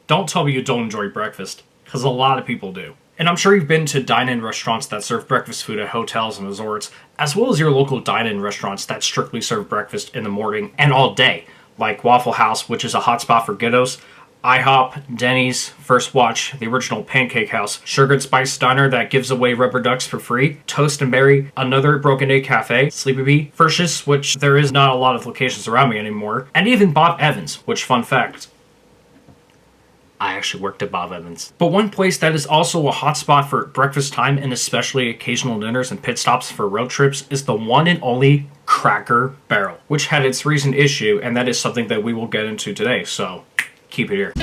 Don't tell me you don't enjoy breakfast, because a lot of people do. And I'm sure you've been to dine-in restaurants that serve breakfast food at hotels and resorts, as well as your local dine-in restaurants that strictly serve breakfast in the morning and all day, like Waffle House, which is a hotspot for ghettos, IHOP, Denny's, First Watch, the original Pancake House, Sugar and Spice Diner that gives away rubber ducks for free, Toast and Berry, another Broken Egg Cafe, Sleepy Bee, Frisch's, which there is not a lot of locations around me anymore, and even Bob Evans, which, fun fact, I actually worked at Bob Evans. But one place that is also a hotspot for breakfast time and especially occasional dinners and pit stops for road trips is the one and only Cracker Barrel, which had its recent issue, and that is something that we will get into today, so keep it here.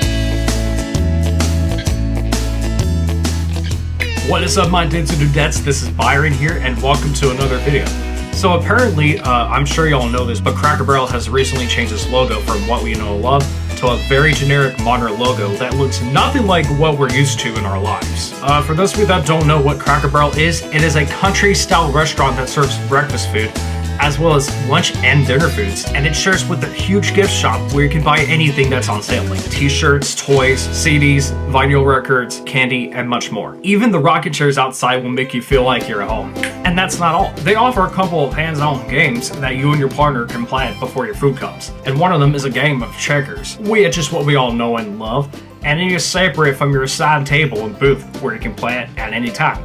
What is up, my dudes and dudettes? This is Byron here, and welcome to another video. So apparently, I'm sure y'all know this, but Cracker Barrel has recently changed its logo from what we know and love to a very generic modern logo that looks nothing like what we're used to in our lives. For those of you that don't know what Cracker Barrel is, it is a country-style restaurant that serves breakfast food, as well as lunch and dinner foods, and it shares with a huge gift shop where you can buy anything that's on sale, like t-shirts, toys, CDs, vinyl records, candy, and much more. Even the rocking chairs outside will make you feel like you're at home. And that's not all. They offer a couple of hands-on games that you and your partner can play before your food comes. And one of them is a game of checkers, which is what we all know and love, and it is separate from your assigned table and booth where you can play it at any time.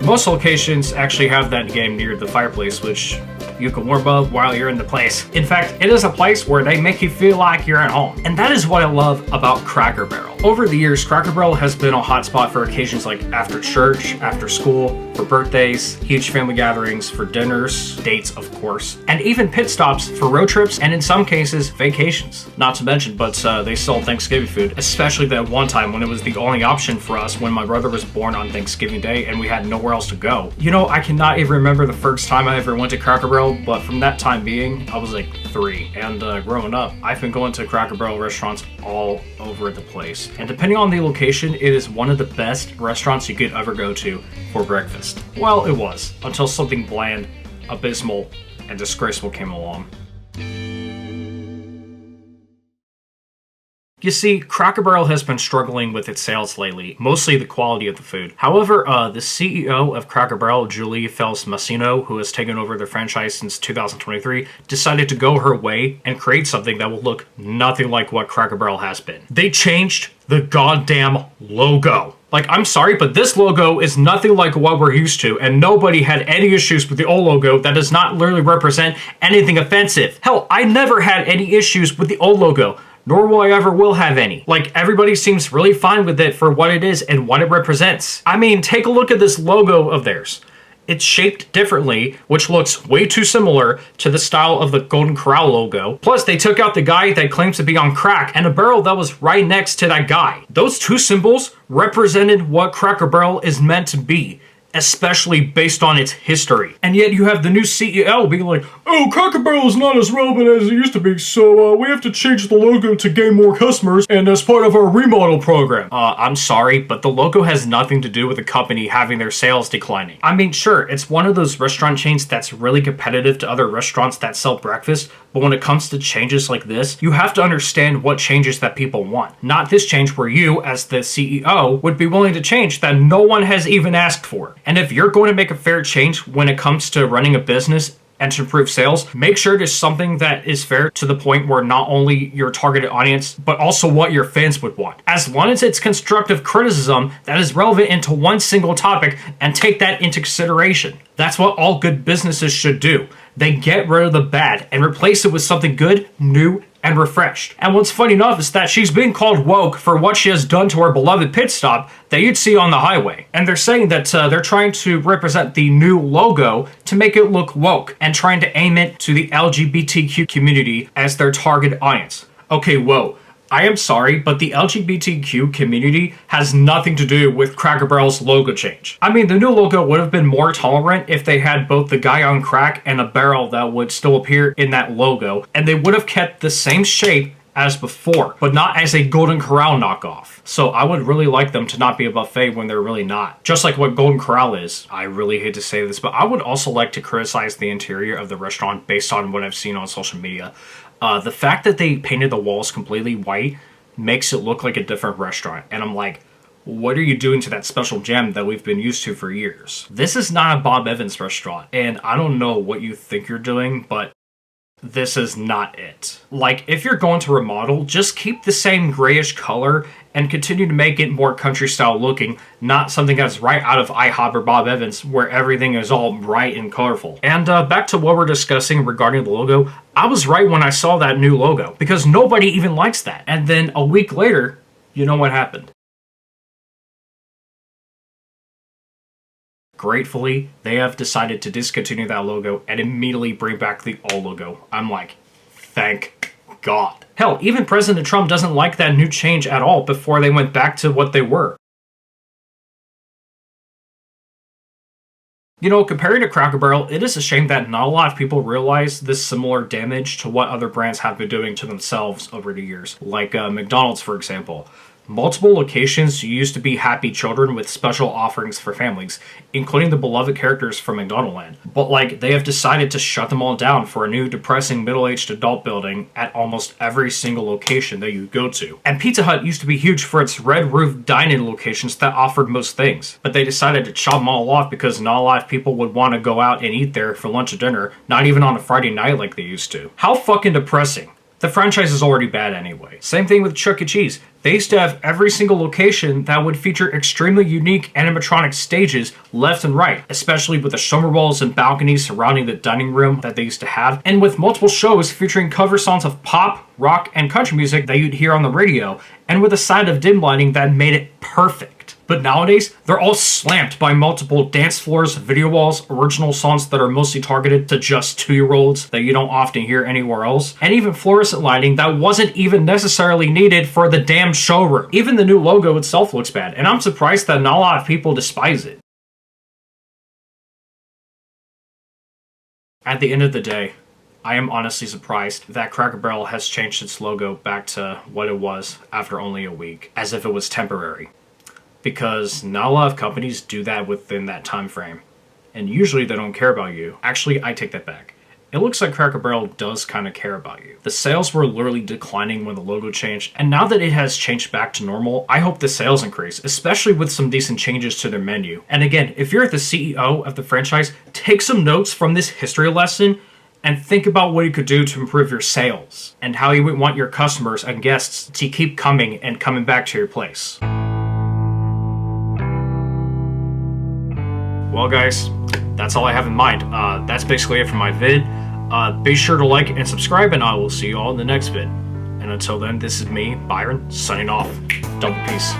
Most locations actually have that game near the fireplace, which you can warm up while you're in the place. In fact, it is a place where they make you feel like you're at home. And that is what I love about Cracker Barrel. Over the years, Cracker Barrel has been a hotspot for occasions like after church, after school, for birthdays, huge family gatherings, for dinners, dates of course, and even pit stops for road trips and in some cases, vacations. Not to mention, but they sell Thanksgiving food, especially that one time when it was the only option for us when my brother was born on Thanksgiving Day and we had nowhere else to go. You know, I cannot even remember the first time I ever went to Cracker Barrel, but from that time being, I was like 3. And growing up, I've been going to Cracker Barrel restaurants all over the place. And depending on the location, it is one of the best restaurants you could ever go to for breakfast. Well, it was, until something bland, abysmal, and disgraceful came along. You see, Cracker Barrel has been struggling with its sales lately, mostly the quality of the food. However, the CEO of Cracker Barrel, Julie Fels-Massino, who has taken over the franchise since 2023, decided to go her way and create something that will look nothing like what Cracker Barrel has been. They changed the goddamn logo. Like, I'm sorry, but this logo is nothing like what we're used to, and nobody had any issues with the old logo that does not literally represent anything offensive. Hell, I never had any issues with the old logo, nor will I ever will have any. Like, everybody seems really fine with it for what it is and what it represents. I mean, take a look at this logo of theirs. It's shaped differently, which looks way too similar to the style of the Golden Corral logo. Plus, they took out the guy that claims to be on crack and a barrel that was right next to that guy. Those two symbols represented what Cracker Barrel is meant to be, especially based on its history. And yet you have the new CEO being like, oh, Cracker Barrel is not as relevant as it used to be, so we have to change the logo to gain more customers and as part of our remodel program. I'm sorry, but the logo has nothing to do with the company having their sales declining. I mean, sure, it's one of those restaurant chains that's really competitive to other restaurants that sell breakfast, but when it comes to changes like this, you have to understand what changes that people want. Not this change where you, as the CEO, would be willing to change that no one has even asked for. And if you're going to make a fair change when it comes to running a business and to improve sales, make sure it is something that is fair to the point where not only your targeted audience, but also what your fans would want. As long as it's constructive criticism that is relevant into one single topic and take that into consideration. That's what all good businesses should do. They get rid of the bad and replace it with something good, new, and refreshed. And what's funny enough is that she's being called woke for what she has done to her beloved pit stop that you'd see on the highway. And they're saying that they're trying to represent the new logo to make it look woke and trying to aim it to the LGBTQ community as their target audience. Okay, whoa. I am sorry, but the LGBTQ community has nothing to do with Cracker Barrel's logo change. I mean, the new logo would have been more tolerant if they had both the guy on crack and a barrel that would still appear in that logo, and they would have kept the same shape as before, but not as a Golden Corral knockoff. So I would really like them to not be a buffet when they're really not. Just like what Golden Corral is. I really hate to say this, but I would also like to criticize the interior of the restaurant based on what I've seen on social media. The fact that they painted the walls completely white makes it look like a different restaurant. And I'm like, what are you doing to that special gem that we've been used to for years? This is not a Bob Evans restaurant, and I don't know what you think you're doing, but this is not it. Like, if you're going to remodel, just keep the same grayish color and continue to make it more country style looking, not something that's right out of IHOP or Bob Evans where everything is all bright and colorful. And back to what we're discussing regarding the logo, I was right when I saw that new logo because nobody even likes that. And then a week later, you know what happened? Gratefully, they have decided to discontinue that logo and immediately bring back the old logo. I'm like, thank God. Hell, even President Trump doesn't like that new change at all before they went back to what they were. You know, comparing to Cracker Barrel, it is a shame that not a lot of people realize this similar damage to what other brands have been doing to themselves over the years. Like McDonald's, for example. Multiple locations used to be happy children with special offerings for families, including the beloved characters from McDonaldland. But like, they have decided to shut them all down for a new depressing middle-aged adult building at almost every single location that you go to. And Pizza Hut used to be huge for its red roof dine-in locations that offered most things. But they decided to chop them all off because not a lot of people would want to go out and eat there for lunch or dinner, not even on a Friday night like they used to. How fucking depressing. The franchise is already bad anyway. Same thing with Chuck E. Cheese. They used to have every single location that would feature extremely unique animatronic stages left and right, especially with the summer walls and balconies surrounding the dining room that they used to have, and with multiple shows featuring cover songs of pop, rock, and country music that you'd hear on the radio, and with a side of dim lighting that made it perfect. But nowadays, they're all slammed by multiple dance floors, video walls, original songs that are mostly targeted to just 2-year-olds that you don't often hear anywhere else, and even fluorescent lighting that wasn't even necessarily needed for the damn showroom. Even the new logo itself looks bad, and I'm surprised that not a lot of people despise it. At the end of the day, I am honestly surprised that Cracker Barrel has changed its logo back to what it was after only a week, as if it was temporary. Because not a lot of companies do that within that time frame. And usually they don't care about you. Actually, I take that back. It looks like Cracker Barrel does kind of care about you. The sales were literally declining when the logo changed, and now that it has changed back to normal, I hope the sales increase, especially with some decent changes to their menu. And again, if you're the CEO of the franchise, take some notes from this history lesson and think about what you could do to improve your sales, and how you would want your customers and guests to keep coming and coming back to your place. Well guys, that's all I have in mind. That's basically it for my vid. Be sure to like and subscribe, and I will see you all in the next vid. And until then, this is me, Byron, signing off. Double peace.